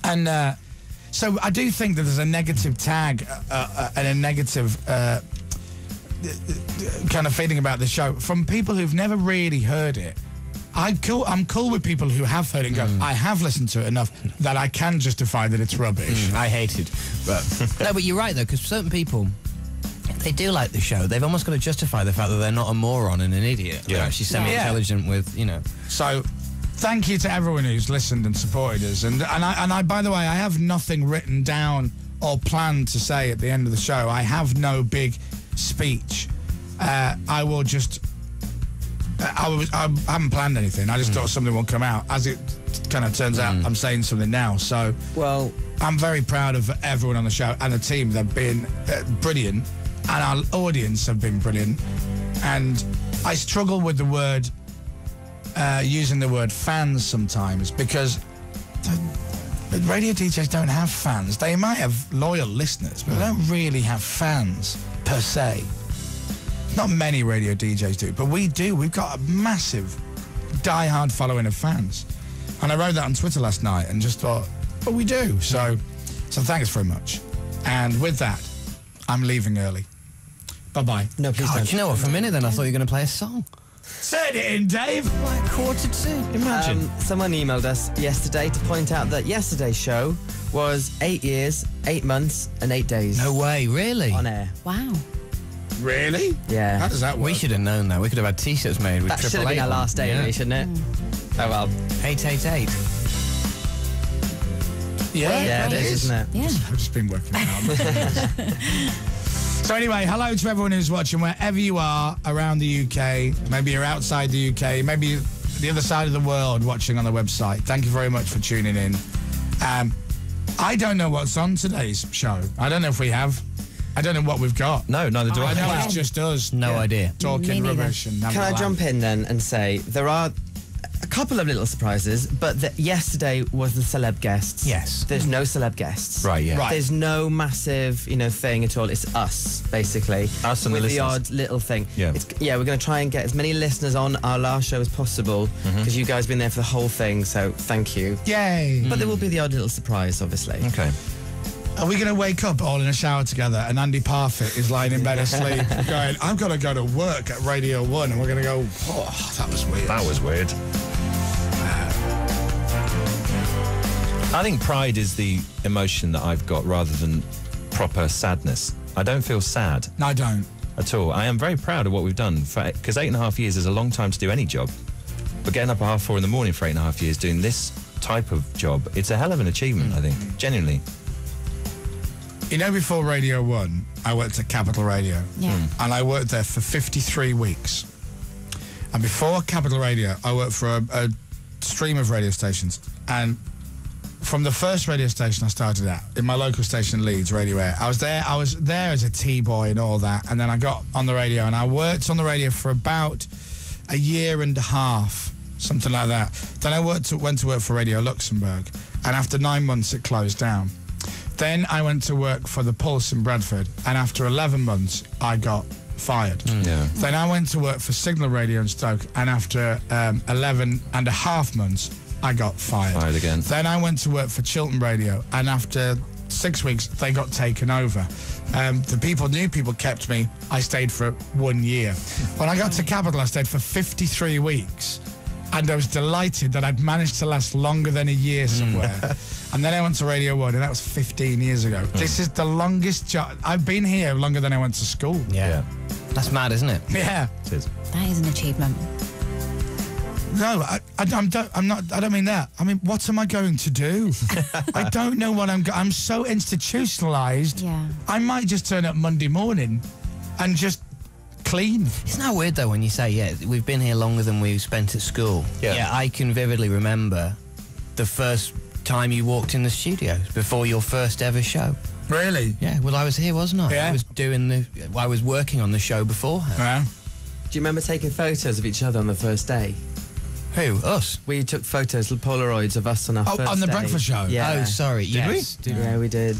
And so I do think that there's a negative tag and a negative kind of feeling about the show from people who've never really heard it. I'm cool with people who have heard it and go, I have listened to it enough that I can justify that it's rubbish. I hate it. But no, but you're right, though, because certain people, if they do like the show, they've almost got to justify the fact that they're not a moron and an idiot. They're actually semi-intelligent with, you know. So, thank you to everyone who's listened and supported us. And I, by the way, I have nothing written down or planned to say at the end of the show. I have no big speech. I will just... I haven't planned anything. I just thought something would come out. As it kind of turns out, I'm saying something now. So, well, I'm very proud of everyone on the show and the team. They've been brilliant, and our audience have been brilliant. And I struggle with the word, using the word fans sometimes, because radio DJs don't have fans. They might have loyal listeners, but they don't really have fans per se. Not many radio DJs do, but we do. We've got a massive, die-hard following of fans. And I wrote that on Twitter last night and just thought, well, we do. So thanks very much. And with that, I'm leaving early. Bye-bye. No, please don't. You know what, for a minute then I thought you were going to play a song. Turn it in, Dave. Like 1:45. Imagine. Someone emailed us yesterday to point out that yesterday's show was 8 years, 8 months and 8 days. No way, really? On air. Wow. Really? Yeah. How does that work? We should have known that. We could have had T-shirts made with that triple should have been our last day, really, shouldn't it? Oh, well. 888. Yeah, it is, isn't it? Yeah. I've just been working out. So anyway, hello to everyone who's watching, wherever you are around the UK. Maybe you're outside the UK. Maybe the other side of the world watching on the website. Thank you very much for tuning in. I don't know what's on today's show. I don't know if we have. I don't know what we've got. No, neither do I. I know it's just us. No idea. Talking rubbish. And Can I jump in then and say there are a couple of little surprises, but yesterday was the celeb guests. Yes. There's no celeb guests. Right, yeah. Right. There's no massive, thing at all. It's us, basically. Us and with the the listeners. odd little thing. Yeah. We're going to try and get as many listeners on our last show as possible, because you guys have been there for the whole thing, so thank you. Yay. But there will be the odd little surprise, obviously. Okay. Are we going to wake up all in a shower together and Andy Parfitt is lying in bed asleep going, I've got to go to work at Radio 1, and we're going to go, oh, that was weird. That was weird. I think pride is the emotion that I've got rather than proper sadness. I don't feel sad. No, I don't. At all. I am very proud of what we've done, because 8.5 years is a long time to do any job. But getting up at 4:30 in the morning for 8.5 years doing this type of job, it's a hell of an achievement, I think, genuinely. Before Radio 1, I worked at Capital Radio. Yeah. And I worked there for 53 weeks. And before Capital Radio, I worked for a stream of radio stations. And from the first radio station I started at, in my local station, Leeds, Radio Air, I was there as a T-boy and all that. And then I got on the radio, and I worked on the radio for about a year and a half, something like that. Then I went to work for Radio Luxembourg. And after 9 months, it closed down. Then I went to work for the Pulse in Bradford, and after 11 months, I got fired. Yeah. Then I went to work for Signal Radio in Stoke, and after 11 and a half months, I got fired. Fired again. Then I went to work for Chiltern Radio, and after 6 weeks, they got taken over. New people kept me. I stayed for 1 year. When I got to Capital, I stayed for 53 weeks. And I was delighted that I'd managed to last longer than a year somewhere. And then I went to Radio 1, and that was 15 years ago. This is the longest job. I've been here longer than I went to school. Yeah. That's mad, isn't it? Yeah. It is. That is an achievement. No, I don't mean that. I mean, what am I going to do? I don't know what I'm so institutionalized. Yeah. I might just turn up Monday morning and just clean. Isn't that weird, though, when you say, we've been here longer than we've spent at school? Yeah. I can vividly remember the first time you walked in the studio before your first ever show. Really? Yeah, well, I was here, wasn't I? Yeah. I was working on the show beforehand. Yeah. Do you remember taking photos of each other on the first day? Who? Us? We took photos, Polaroids of us on our first day. On the breakfast show? Yeah. Oh, sorry. Did we? Yeah, we did.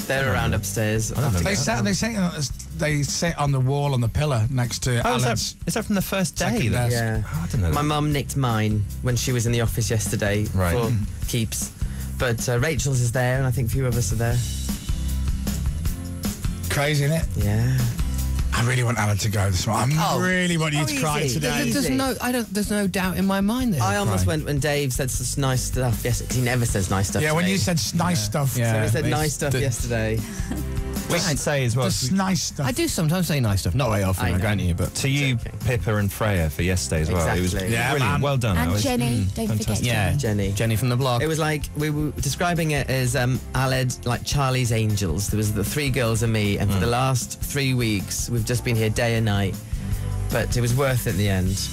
They're around upstairs. They sit on the wall on the pillar next to Alan's. Is that from the first day? Second desk. Yeah. Oh, I don't know. My mum nicked mine when she was in the office yesterday Right. for keeps. But Rachel's is there, and I think a few of us are there. Crazy, isn't it? Yeah. I really want Alan to go this morning. I really want you to cry easy. today. There's no doubt in my mind that I almost went when Dave said such nice stuff yesterday, because he never says nice stuff. Yeah, when you said nice stuff. So he said nice stuff yesterday. We should say as well. Just nice stuff. I do sometimes say nice stuff. Not very often, I grant you, but to you, Pippa and Freya for yesterday as well. Exactly. It was Yeah, brilliant. man. Well done. And That was Jenny, don't forget yeah, Jenny from the blog. It was like, we were describing it as Aled, like Charlie's Angels. There was the 3 girls and me, and for the last 3 weeks, we've just been here day and night. But it was worth it in the end.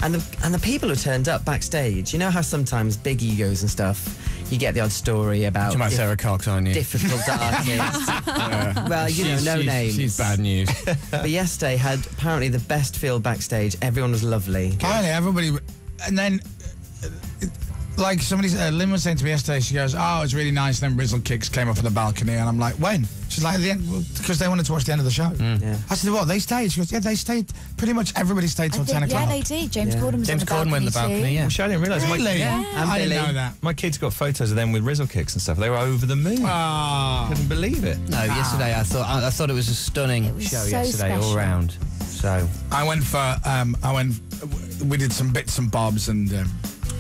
And the people who turned up backstage, you know how sometimes big egos and stuff, you get the odd story about Talking about Sarah Cox, aren't you? difficult artists. Well, you know, no names. She's bad news. But yesterday had apparently the best feel backstage. Everyone was lovely. Apparently, everybody. And then, like somebody, Lynn was saying to me yesterday, she goes, "Oh, it's really nice." Then Rizzle Kicks came off of the balcony, and I'm like, "When?" She's like, "At the end," because they wanted to watch the end of the show. Yeah. I said, "What? They stayed?" She goes, "Yeah, they stayed. Pretty much everybody stayed till 10 o'clock." Yeah, they did. James Corden was on the balcony went on the balcony, too. yeah. Which I didn't realise. Really? Yeah. And I didn't Billy. know that. My kids got photos of them with Rizzle Kicks and stuff. They were over the moon. Ah. Couldn't believe it. No, yesterday I thought it was a stunning It was show so yesterday all special. round. So we did some bits and bobs and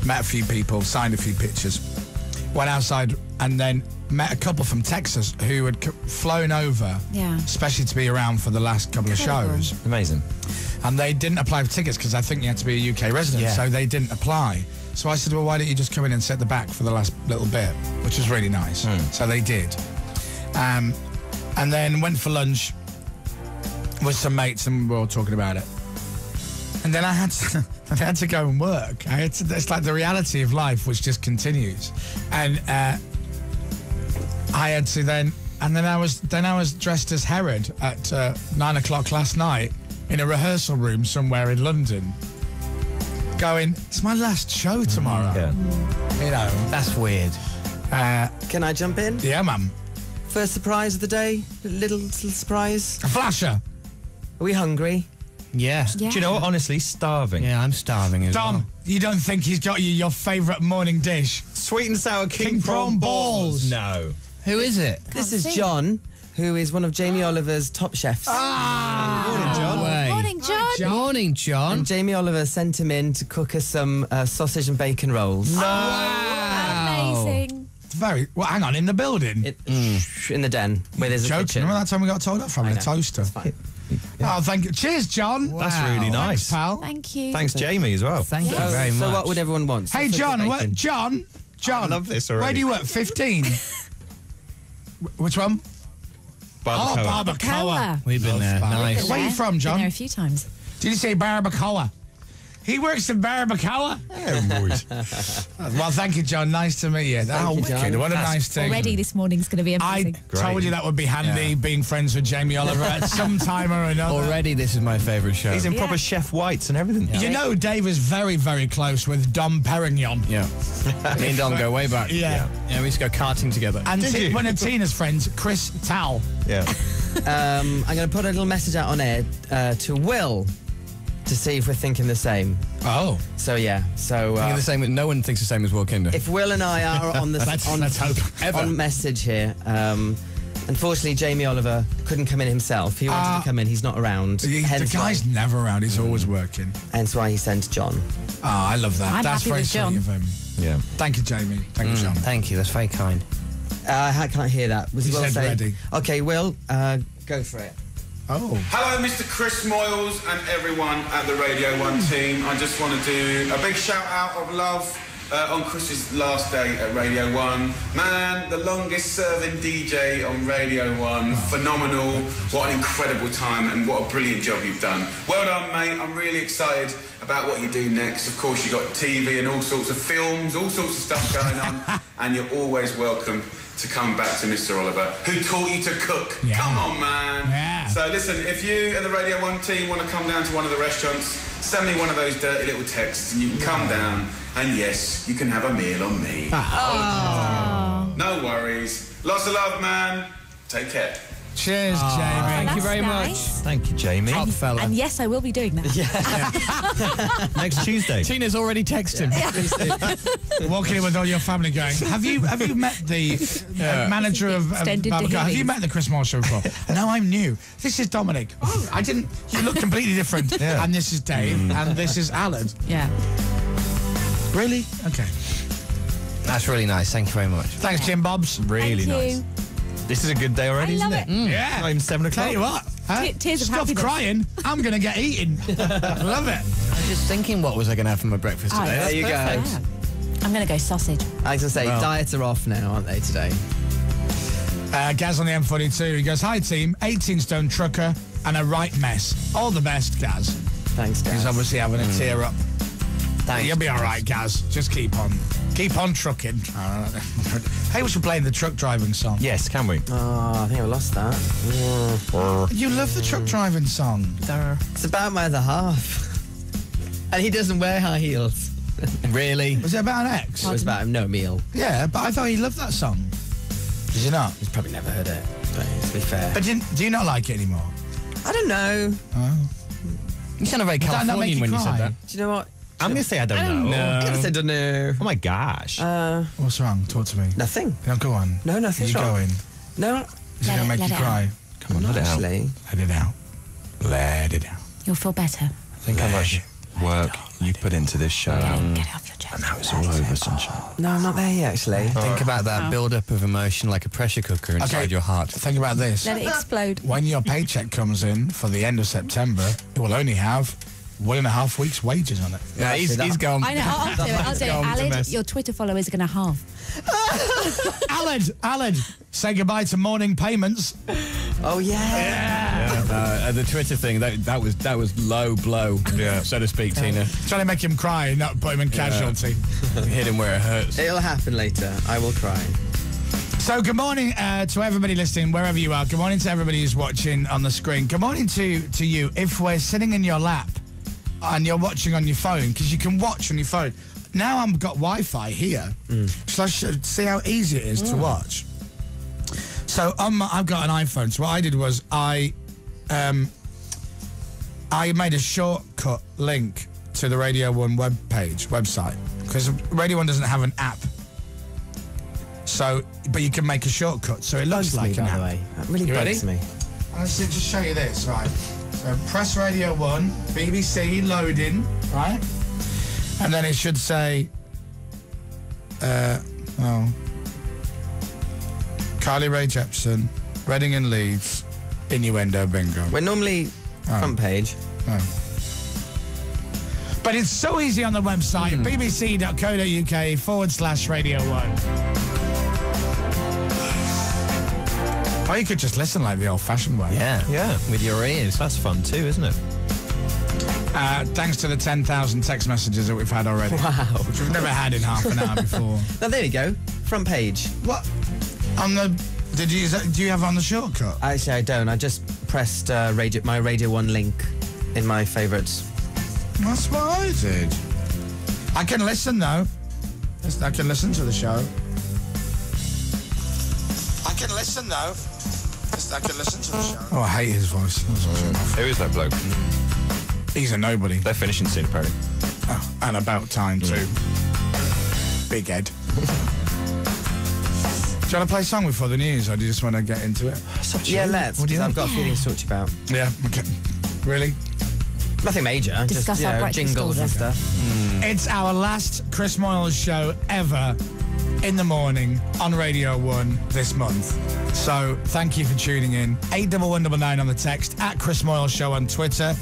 met a few people, signed a few pictures, went outside, and then met a couple from Texas who had flown over, especially to be around for the last couple of shows. Amazing. And they didn't apply for tickets because I think you had to be a UK resident, so they didn't apply. So I said, well, why don't you just come in and sit the back for the last little bit, which was really nice. So they did. And then went for lunch with some mates, and we were all talking about it. And then I had to go and work. It's like the reality of life, which just continues. And I had to then I was dressed as Herod at 9 o'clock last night in a rehearsal room somewhere in London, going, it's my last show tomorrow. You know, that's weird. Can I jump in? Yeah, ma'am. First surprise of the day? Little surprise? A flasher. Are we hungry? Yeah. Do you know what? Honestly, starving. Yeah, I'm starving as well. Dom, you don't think he's got you your favourite morning dish? Sweet and sour King prawn balls. No. Who is it? This is John, who is one of Jamie Oliver's top chefs. Morning, John. Morning, John. Morning, John. And Jamie Oliver sent him in to cook us some sausage and bacon rolls. Amazing. It's very well. Hang on, in the building. In the den where there's a Joking. kitchen. Remember that time we got told off from I a know. toaster? It's fine. Oh, thank you. Cheers, John. That's really nice. Thanks, pal. Thank you. Thanks, Jamie, as well. Thank you very much. So what would everyone want? Hey, Sausage John. and bacon. John. I love this already. Where do you work? 15. Which one? Barbacoa. Oh, barbacoa. We've been there. Nice. Where are you from, Been John? there a few times. Did you say barbacoa? He works in barbacoa? Yeah, boys. Well, thank you, John. Nice to meet you. Thank you, John. Wicked. What a nice thing. Already this morning's going to be I amazing. told you that would be handy, being friends with Jamie Oliver at some time or another. Already, this is my favourite show. He's in proper Chef Whites and everything. You know, Dave is very, very close with Dom Perignon. Yeah. Me and Dom go way back. Yeah. Yeah, we used to go karting together. And one of Tina's friends, Chris Tal. Yeah. I'm going to put a little message out on air to Will to see if we're thinking the same. Oh. So, yeah. So, Thinking the same. No one thinks the same as Will Kinder. if Will and I are on the Let's hope. on message here, unfortunately, Jamie Oliver couldn't come in himself. He wanted to come in. He's not around. The Hence guy's why, ne's never around. He's always working. hence why he sent John. Oh, I love that. I'm That's happy very with sweet John. of him. Yeah. Thank you, Jamie. Thank you, John. Thank you. That's very kind. I can't hear that. Was He Will said saying? ready. Okay, Will, go for it. Oh. Hello, Mr. Chris Moyles and everyone at the Radio 1 team. I just want to do a big shout out of love on Chris's last day at Radio 1. Man, the longest serving DJ on Radio 1. Phenomenal. What an incredible time and what a brilliant job you've done. Well done, mate. I'm really excited about what you do next. Of course, you've got TV and all sorts of films, all sorts of stuff going on. And you're always welcome to come back to Mr. Oliver, who taught you to cook. Yeah. Come on, man. Yeah. So listen, if you and the Radio 1 team want to come down to one of the restaurants, send me one of those dirty little texts and you can come down and yes, you can have a meal on me. No worries. Lots of love, man. Take care. Cheers, Jamie. Thank you very much. Thank you, Jamie. Top fella. And yes, I will be doing that. Next Tuesday. Tina's already texted him. Walking in with all your family going, have you met the manager of Extended Barbacoa? Have you healings. met the Chris Moyles Show before? No, I'm new. This is Dominic. Oh, I didn't. You look completely different. Yeah. And this is Dave. And this is Alan. Yeah. Really? Okay. That's really nice. Thank you very much. Thanks, Jim Bobs. Really Thank nice. you. This is a good day already, I isn't love it? it. Yeah. Not even 7 o'clock. Tell you what. Tears of Stop happiness. crying. I'm going to get eaten. I love it. I was just thinking, what was I going to have for my breakfast Oh, today? There you go. Yeah. I'm going to go sausage. I was going to say, Well. diets are off now, aren't they, today? Gaz on the M42. He goes, hi, team. 18-stone trucker and a right mess. All the best, Gaz. Thanks, guys. He's obviously having a tear up. Thanks. You'll be all right, Gaz. Just keep on trucking. Hey, we should play the truck driving song. Yes, can we? Oh, I think I lost that. You love the truck driving song. It's about my other half. And he doesn't wear high heels. Really? Was it about an ex? It was about him, no meal. Yeah, but I thought he loved that song. Did you not? He's probably never heard it, but to be fair. But do you not like it anymore? I don't know. You sounded very Did that not make Californian you when you cry? said that. Do you know what? I'm going to say I don't know. I'm going to say don't know. Oh my gosh. What's wrong? Talk to me. Nothing. No, go on. No, nothing's You wrong. going? No, Is it Let going to it- make let you it cry? Come on, let it out. actually. Let it out. Let it out. You'll feel better. Think how much work you put into this show. Get it off your chest. And now it's all over, sunshine. No, I'm not there yet, actually. Think about that build-up of emotion like a pressure cooker inside your heart. Think about this. Let it explode. When your paycheck comes in for the end of September, it will only have 1.5 weeks' wages on it. Yeah, he's gone. I know. I'll do it. I'll do it. Gone to Aled, mess. your Twitter followers are going to halve. Aled, say goodbye to morning payments. Oh, yeah. The Twitter thing, that was low blow, so to speak, Tina. Trying to make him cry, not put him in casualty. Hit him where it hurts. It'll happen later. I will cry. So good morning to everybody listening, wherever you are. Good morning to everybody who's watching on the screen. Good morning to you if we're sitting in your lap and you're watching on your phone, because you can watch on your phone. Now I've got Wi-Fi here, so I should see how easy it is to watch. So I've got an iPhone, so what I did was I made a shortcut link to the Radio 1 website, because Radio 1 doesn't have an app. So, but you can make a shortcut, so it looks like me, an by app. the way. That really You bugs ready? me. Let's just show you this, right? So press Radio 1, BBC loading, right? And then it should say, Carly Rae Jepsen, Reading and Leeds, Innuendo Bingo. We're normally front page. But it's so easy on the website, bbc.co.uk/Radio 1. Or you could just listen like the old-fashioned way. Yeah, with your ears. That's fun too, isn't it? Thanks to the 10,000 text messages that we've had already. Wow. Which we've never had in half an hour before. Now, there you go. Front page. What? On the... do you have it on the shortcut? Actually, I don't. I just pressed my Radio 1 link in my favourites. That's what I did. I can listen, though. I can listen to the show. I can listen, though. I can listen to the show. Oh, I hate his voice. Who is that bloke? He's a nobody. They're finishing soon, apparently. Oh, and about time, too. Big head. Do you want to play a song before the news, or do you just want to get into it? Yeah, let's. What do you Because I've think? got a feeling to talk to you about. Yeah, okay. Really? Nothing major. Discuss just, our breakfast jingles and order. stuff. It's our last Chris Moyles show ever in the morning on Radio 1 this month. So thank you for tuning in. 81199 on the text, at Chris Moyles Show on Twitter.